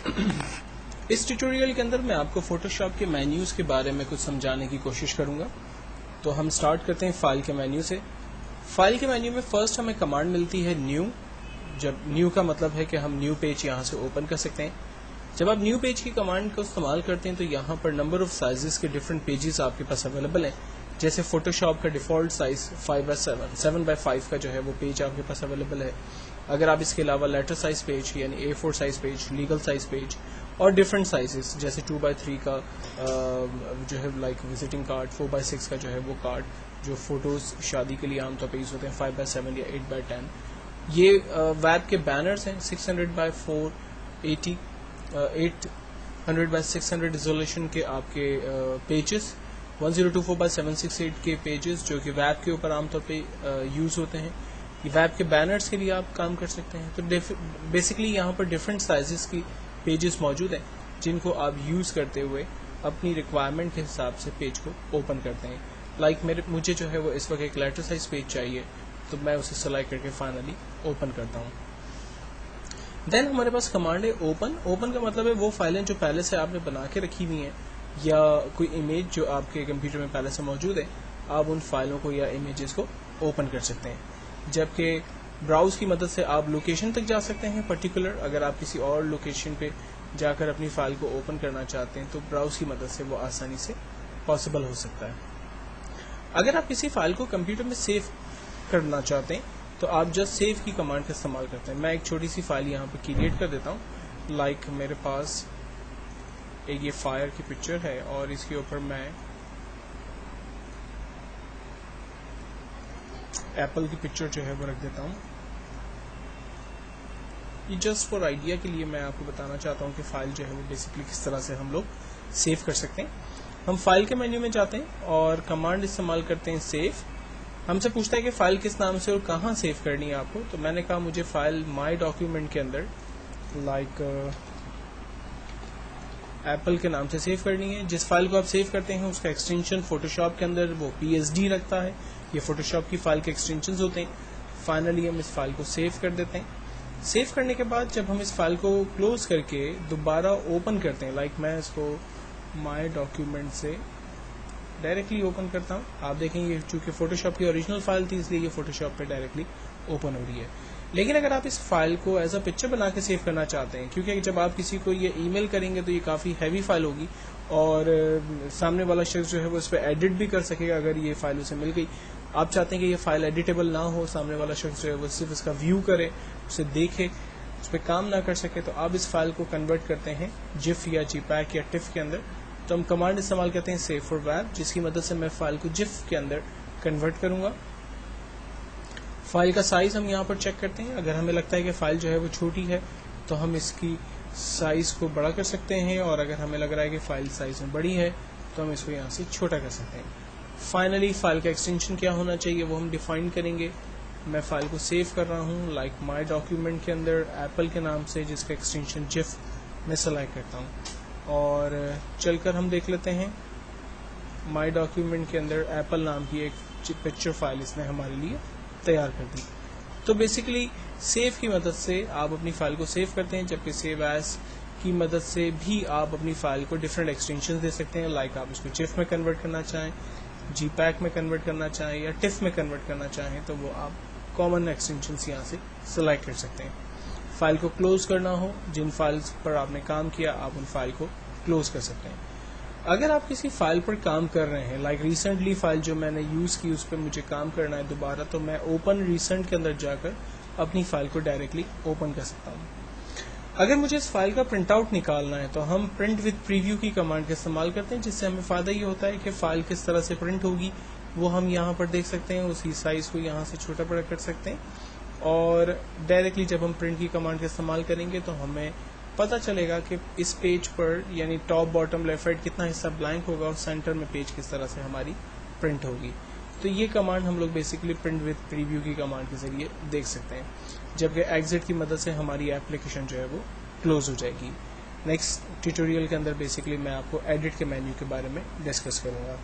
اس tutorial کے اندر میں آپ کو فوٹوشاپ کے مینیوز کے بارے میں کچھ سمجھانے کی کوشش کروں گا. تو ہم سٹارٹ کرتے ہیں فائل کے مینیو سے. فائل کے مینیو میں فرسٹ ہمیں کمانڈ ملتی ہے نیو. جب نیو کا مطلب ہے کہ ہم نیو پیج یہاں سے اوپن کر سکتے ہیں. جب آپ نیو پیج کی کمانڈ کو استعمال کرتے ہیں تو یہاں پر نمبر آف سائزز کے ڈفرینٹ پیجز آپ کے پاس اویلیبل ہیں. جیسے فوٹوشاپ کا ڈیفالٹ سائز 5x7 7x5 کا جو ہے وہ پیج آپ کے پاس اویلیبل ہے. اگر آپ اس کے علاوہ لیٹر سائز پیج یعنی A4 size page, legal size page اور ڈفرینٹ سائزز جیسے 2x3 کا جو ہے لائک وزٹنگ کارڈ، 4x6 کا جو ہے وہ کارڈ جو فوٹوز شادی کے لیے عام طور پہ یوز ہوتے ہیں، 5x7 یا 8x10. یہ ویب کے بینرز ہیں 600x480 800x600 ریزولوشن کے آپ کے پیجز، 1024x768 کے پیجز جو کہ ویب کے اوپر عام طور پہ یوز ہوتے ہیں. یہ ویب کے بینرز کے لیے آپ کام کر سکتے ہیں. تو بیسکلی یہاں پر ڈفرینٹ سائزز کی پیجز موجود ہیں جن کو آپ یوز کرتے ہوئے اپنی ریکوائرمنٹ کے حساب سے پیج کو اوپن کرتے ہیں. لائک مجھے جو ہے وہ اس وقت ایک لیٹر سائز پیج چاہیے تو میں اسے سلیکٹ کر کے فائنلی اوپن کرتا ہوں. دین ہمارے پاس کمانڈ ہے اوپن. اوپن کا مطلب ہے وہ فائلیں جو پہلے سے آپ نے بنا کے رکھی ہوئی ہیں یا کوئی امیج جو آپ کے کمپیوٹر میں پہلے سے موجود ہے، آپ ان فائلوں کو یا امیجز کو اوپن کر سکتے ہیں. جبکہ براؤز کی مدد سے آپ لوکیشن تک جا سکتے ہیں پرٹیکولر. اگر آپ کسی اور لوکیشن پہ جا کر اپنی فائل کو اوپن کرنا چاہتے ہیں تو براؤز کی مدد سے وہ آسانی سے پاسبل ہو سکتا ہے. اگر آپ کسی فائل کو کمپیوٹر میں سیو کرنا چاہتے ہیں تو آپ جسٹ سیو کی کمانڈ کا استعمال کرتے ہیں. میں ایک چھوٹی سی فائل یہاں پہ کریٹ کر دیتا ہوں. لائک میرے پاس ایک یہ فائر کی پکچر ہے اور اس کے اوپر میں ایپل کی پکچر جو ہے وہ رکھ دیتا ہوں. یہ جسٹ فار آئیڈیا کے لیے میں آپ کو بتانا چاہتا ہوں کہ فائل جو ہے وہ بیسکلی کس طرح سے ہم لوگ سیو کر سکتے ہیں. ہم فائل کے مینیو میں جاتے ہیں اور کمانڈ استعمال کرتے ہیں سیو. ہم سے پوچھتا ہے کہ فائل کس نام سے اور کہاں سیو کرنی ہے آپ کو. تو میں نے کہا مجھے فائل مائی ڈاکیومنٹ کے اندر لائک ایپل کے نام سے سیو کرنی ہے. جس فائل کو آپ سیو کرتے ہیں اس کا ایکسٹینشن فوٹوشاپ کے اندر وہ PSD رکھتا ہے. یہ فوٹوشاپ کی فائل کے ایکسٹینشنز ہوتے ہیں. فائنلی ہم اس فائل کو سیو کر دیتے ہیں. سیو کرنے کے بعد جب ہم اس فائل کو کلوز کر کے دوبارہ اوپن کرتے ہیں، لائک میں اس کو مائی ڈاکیومنٹ سے ڈائریکٹلی اوپن کرتا ہوں. آپ دیکھیں یہ چونکہ فوٹوشاپ کی اوریجنل فائل تھی اس لیے یہ فوٹوشاپ پہ ڈائریکٹلی اوپن ہو رہی ہے. لیکن اگر آپ اس فائل کو ایز اے پکچر بنا کے سیو کرنا چاہتے ہیں، کیونکہ جب آپ کسی کو یہ ای میل کریں گے تو یہ کافی ہیوی فائل ہوگی اور سامنے والا شخص جو ہے وہ اس پہ ایڈٹ بھی کر سکے گا اگر یہ فائل اسے مل گئی. آپ چاہتے ہیں کہ یہ فائل ایڈیٹیبل نہ ہو، سامنے والا شخص جو ہے وہ صرف اس کا ویو کرے، اسے دیکھے، اس پہ کام نہ کر سکے، تو آپ اس فائل کو کنورٹ کرتے ہیں جف یا JPEG یا TIFF کے اندر. تو ہم کمانڈ استعمال کرتے ہیں سیو فار ویب، جس کی مدد سے میں فائل کو جف کے اندر کنورٹ کروں گا. فائل کا سائز ہم یہاں پر چیک کرتے ہیں. اگر ہمیں لگتا ہے کہ فائل جو ہے وہ چھوٹی ہے تو ہم اس کی سائز کو بڑا کر سکتے ہیں، اور اگر ہمیں لگ رہا ہے کہ فائل سائز میں بڑی ہے تو ہم اس کو یہاں سے چھوٹا کر سکتے ہیں. فائنلی فائل کا ایکسٹینشن کیا ہونا چاہیے وہ ہم ڈیفائن کریں گے. میں فائل کو سیو کر رہا ہوں لائک مائی ڈاکیومنٹ کے اندر ایپل کے نام سے، جس کا ایکسٹینشن جف میں سلیکٹ کرتا ہوں. اور چل کر ہم دیکھ لیتے ہیں مائی ڈاکیومنٹ کے اندر ایپل نام کی ایک پکچر فائل اس نے ہمارے لیے تیار کر دی. تو بیسیکلی سیو کی مدد سے آپ اپنی فائل کو سیو کرتے ہیں، جبکہ سیو ایز کی مدد سے بھی آپ اپنی فائل کو ڈفرینٹ ایکسٹینشن دے سکتے ہیں. لائک آپ اس کو جف میں کنورٹ کرنا چاہیں، JPEG میں کنورٹ کرنا چاہیں یا TIFF میں کنورٹ کرنا چاہیں تو وہ آپ کامن ایکسٹینشنز یہاں سے سلیکٹ کر سکتے ہیں. فائل کو کلوز کرنا ہو، جن فائلز پر آپ نے کام کیا آپ ان فائل کو کلوز کر سکتے ہیں. اگر آپ کسی فائل پر کام کر رہے ہیں، لائک ریسنٹلی فائل جو میں نے یوز کی اس پہ مجھے کام کرنا ہے دوبارہ، تو میں اوپن ریسنٹ کے اندر جا کر اپنی فائل کو ڈائریکٹلی اوپن کر سکتا ہوں. اگر مجھے اس فائل کا پرنٹ آؤٹ نکالنا ہے تو ہم پرنٹ وتھ پریویو کی کمانڈ کا استعمال کرتے ہیں، جس سے ہمیں فائدہ یہ ہوتا ہے کہ فائل کس طرح سے پرنٹ ہوگی وہ ہم یہاں پر دیکھ سکتے ہیں. اسی سائز کو یہاں سے چھوٹا بڑا کر سکتے ہیں، اور ڈائریکٹلی جب ہم پرنٹ کی کمانڈ کا استعمال کریں گے تو ہمیں پتہ چلے گا کہ اس پیج پر یعنی ٹاپ باٹم لیفٹ رائٹ کتنا حصہ بلینک ہوگا اور سینٹر میں پیج کس طرح سے ہماری پرنٹ ہوگی. تو یہ کمانڈ ہم لوگ بیسکلی پرنٹ وتھ پریویو کی کمانڈ کے ذریعے دیکھ سکتے ہیں، جبکہ ایگزٹ کی مدد سے ہماری ایپلیکیشن جو ہے وہ کلوز ہو جائے گی. نیکسٹ ٹیوٹوریل کے اندر بیسکلی میں آپ کو ایڈٹ کے مینیو کے بارے میں ڈسکس کروں گا.